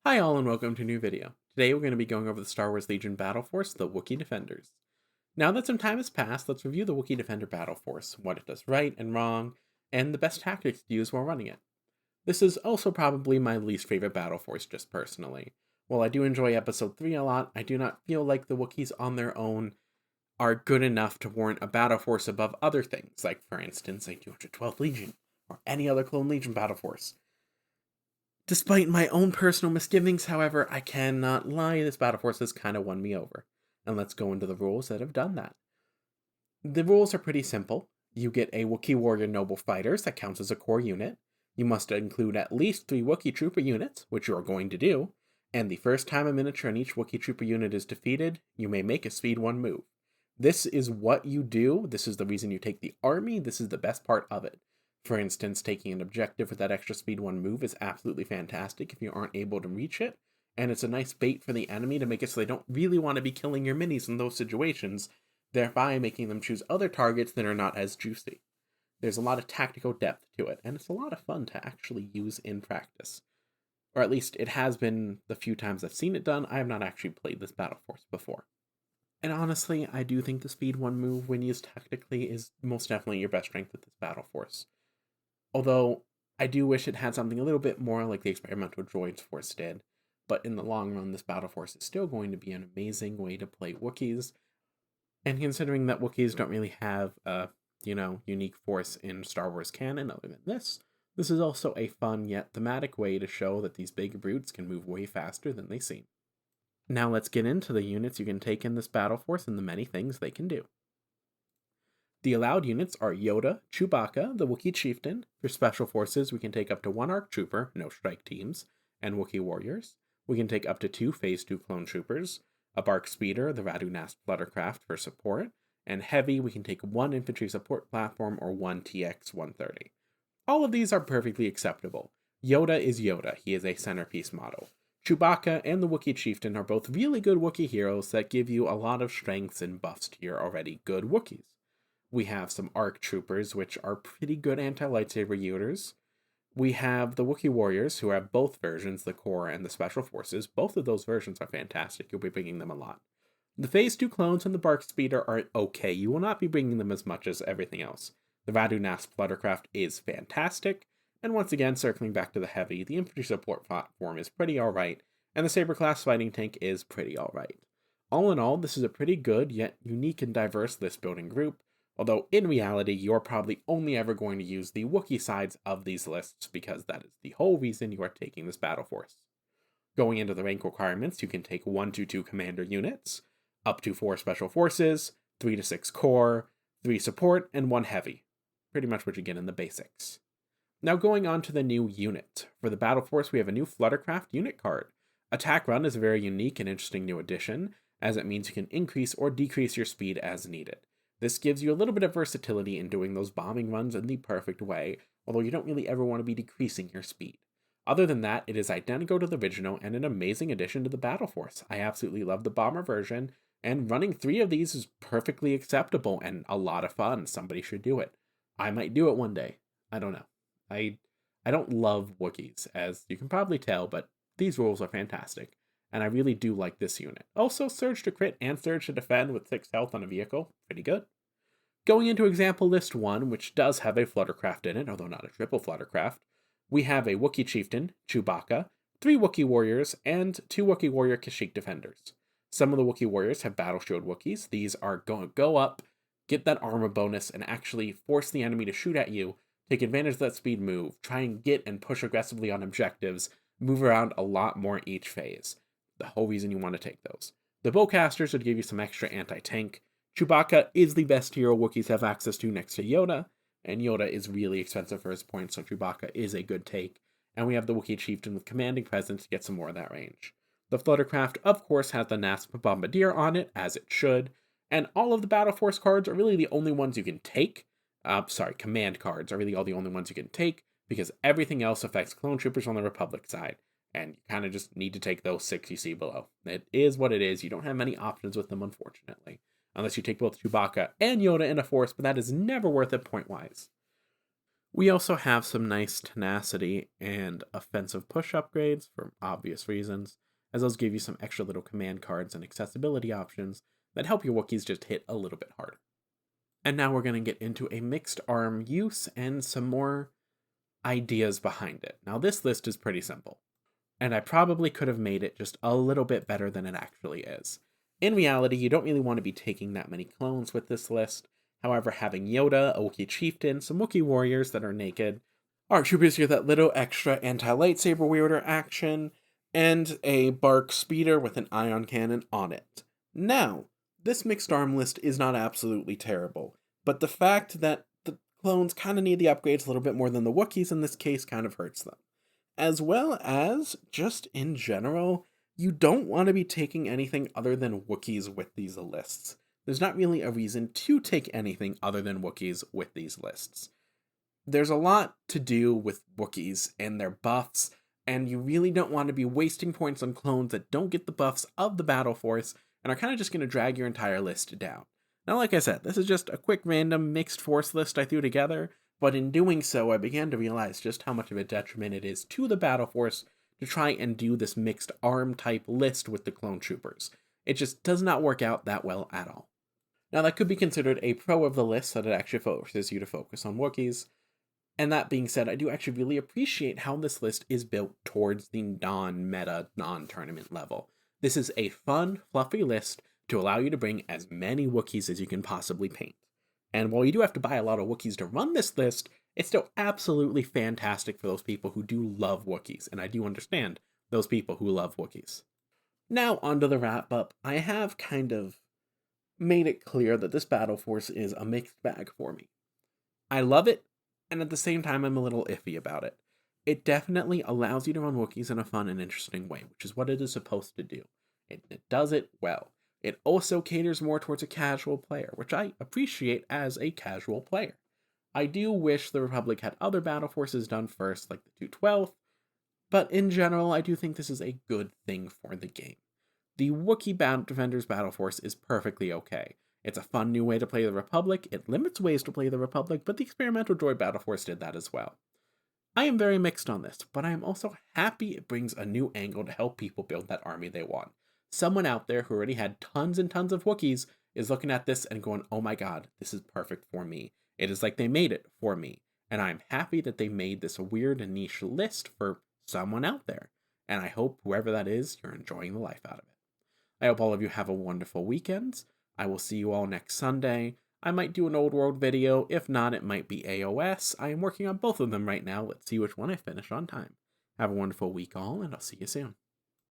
Hi all and welcome to a new video. Today we're going to be going over the Star Wars Legion Battleforce, the Wookie Defenders. Now that some time has passed, let's review the Wookie Defender Battleforce, what it does right and wrong, and the best tactics to use while running it. This is also probably my least favorite Battleforce just personally. While I do enjoy Episode 3 a lot, I do not feel like the Wookiees on their own are good enough to warrant a Battleforce above other things, like for instance a 212th Legion, or any other Clone Legion Battleforce. Despite my own personal misgivings, however, I cannot lie, this Battleforce has kind of won me over. And let's go into the rules that have done that. The rules are pretty simple. You get a Wookiee Warrior Noble Fighters that counts as a core unit. You must include at least 3 Wookiee Trooper units, which you are going to do. And the first time a miniature in each Wookiee Trooper unit is defeated, you may make a Speed 1 move. This is what you do. This is the reason you take the army. This is the best part of it. For instance, taking an objective with that extra Speed 1 move is absolutely fantastic if you aren't able to reach it, and it's a nice bait for the enemy to make it so they don't really want to be killing your minis in those situations, thereby making them choose other targets that are not as juicy. There's a lot of tactical depth to it, and it's a lot of fun to actually use in practice. Or at least it has been the few times I've seen it done. I have not actually played this Battleforce before. And honestly, I do think the Speed 1 move, when used tactically, is most definitely your best strength with this Battleforce. Although, I do wish it had something a little bit more like the Experimental Droids Force did, but in the long run, this Battleforce is still going to be an amazing way to play Wookiees, and considering that Wookiees don't really have a, unique force in Star Wars canon other than this is also a fun yet thematic way to show that these big brutes can move way faster than they seem. Now let's get into the units you can take in this Battleforce and the many things they can do. The allowed units are Yoda, Chewbacca, the Wookiee Chieftain. For special forces, we can take up to 1 ARC Trooper, no strike teams, and Wookiee Warriors. We can take up to 2 Phase 2 Clone Troopers, a Bark Speeder, the Radu Fluttercraft for support, and heavy, we can take 1 Infantry Support Platform or 1 TX-130. All of these are perfectly acceptable. Yoda is Yoda, he is a centerpiece model. Chewbacca and the Wookiee Chieftain are both really good Wookiee heroes that give you a lot of strengths and buffs to your already good Wookiees. We have some ARC Troopers, which are pretty good anti-lightsaber users. We have the Wookiee Warriors, who have both versions, the Core and the Special Forces. Both of those versions are fantastic. You'll be bringing them a lot. The Phase 2 clones and the Bark Speeder are okay. You will not be bringing them as much as everything else. The Radu Fluttercraft is fantastic. And once again, circling back to the Heavy, the Infantry Support Platform is pretty alright, and the Saber-class Fighting Tank is pretty alright. All in all, this is a pretty good, yet unique and diverse list-building group, although in reality, you're probably only ever going to use the Wookiee sides of these lists because that is the whole reason you are taking this Battleforce. Going into the rank requirements, you can take 1 to 2 commander units, up to 4 special forces, 3 to 6 core, 3 support, and 1 heavy. Pretty much what you get in the basics. Now going on to the new unit. For the Battleforce, we have a new Fluttercraft unit card. Attack Run is a very unique and interesting new addition, as it means you can increase or decrease your speed as needed. This gives you a little bit of versatility in doing those bombing runs in the perfect way, although you don't really ever want to be decreasing your speed. Other than that, it is identical to the original and an amazing addition to the Battleforce. I absolutely love the bomber version, and running 3 of these is perfectly acceptable and a lot of fun. Somebody should do it. I might do it one day. I don't know. I don't love Wookiees, as you can probably tell, but these rules are fantastic, and I really do like this unit. Also, Surge to Crit and Surge to Defend with 6 health on a vehicle, pretty good. Going into example list 1, which does have a Fluttercraft in it, although not a triple Fluttercraft, we have a Wookiee Chieftain, Chewbacca, 3 Wookiee Warriors, and 2 Wookiee Warrior Kashyyyk Defenders. Some of the Wookiee Warriors have Battle Shield Wookiees. These are going to go up, get that armor bonus, and actually force the enemy to shoot at you, take advantage of that speed move, try and get and push aggressively on objectives, move around a lot more each phase. The whole reason you want to take those. The Bowcasters would give you some extra anti-tank. Chewbacca is the best hero Wookiees have access to next to Yoda, and Yoda is really expensive for his points, so Chewbacca is a good take. And we have the Wookiee Chieftain with Commanding Presence to get some more of that range. The Fluttercraft, of course, has the NASP Bombardier on it, as it should, and all of the Battleforce cards are really the only ones you can take. Command cards are really all the only ones you can take, because everything else affects Clone Troopers on the Republic side, and you kind of just need to take those 6 you see below. It is what it is. You don't have many options with them, unfortunately. Unless you take both Chewbacca and Yoda in a force, but that is never worth it point-wise. We also have some nice tenacity and offensive push upgrades for obvious reasons, as those give you some extra little command cards and accessibility options that help your Wookiees just hit a little bit harder. And now we're going to get into a mixed arm use and some more ideas behind it. Now, this list is pretty simple, and I probably could have made it just a little bit better than it actually is. In reality, you don't really want to be taking that many clones with this list. However, having Yoda, a Wookiee chieftain, some Wookiee warriors that are naked, ARC troopers get that little extra anti-lightsaber wielder action, and a Bark speeder with an ion cannon on it. Now, this mixed arm list is not absolutely terrible, but the fact that the clones kind of need the upgrades a little bit more than the Wookiees in this case kind of hurts them. As well as, just in general, you don't want to be taking anything other than Wookiees with these lists. There's not really a reason to take anything other than Wookiees with these lists. There's a lot to do with Wookiees and their buffs, and you really don't want to be wasting points on clones that don't get the buffs of the Battleforce and are kind of just going to drag your entire list down. Now, like I said, this is just a quick random mixed force list I threw together, but in doing so, I began to realize just how much of a detriment it is to the Battleforce to try and do this mixed arm type list with the clone troopers. It just does not work out that well at all. Now, that could be considered a pro of the list, that it actually forces you to focus on Wookiees. And that being said, I do actually really appreciate how this list is built towards the non-meta, non-tournament level. This is a fun, fluffy list to allow you to bring as many Wookiees as you can possibly paint. And while you do have to buy a lot of Wookiees to run this list, it's still absolutely fantastic for those people who do love Wookiees, and I do understand those people who love Wookiees. Now, onto the wrap-up. I have kind of made it clear that this Battleforce is a mixed bag for me. I love it, and at the same time I'm a little iffy about it. It definitely allows you to run Wookiees in a fun and interesting way, which is what it is supposed to do. It does it well. It also caters more towards a casual player, which I appreciate as a casual player. I do wish the Republic had other Battleforces done first, like the 212th, but in general I do think this is a good thing for the game. The Wookie Defenders Battleforce is perfectly okay. It's a fun new way to play the Republic, it limits ways to play the Republic, but the Experimental Droid Battleforce did that as well. I am very mixed on this, but I am also happy it brings a new angle to help people build that army they want. Someone out there who already had tons and tons of Wookiees is looking at this and going, oh my god, this is perfect for me. It is like they made it for me, and I'm happy that they made this weird and niche list for someone out there, and I hope whoever that is, you're enjoying the life out of it. I hope all of you have a wonderful weekend. I will see you all next Sunday. I might do an old world video. If not, it might be AOS. I am working on both of them right now. Let's see which one I finish on time. Have a wonderful week all, and I'll see you soon.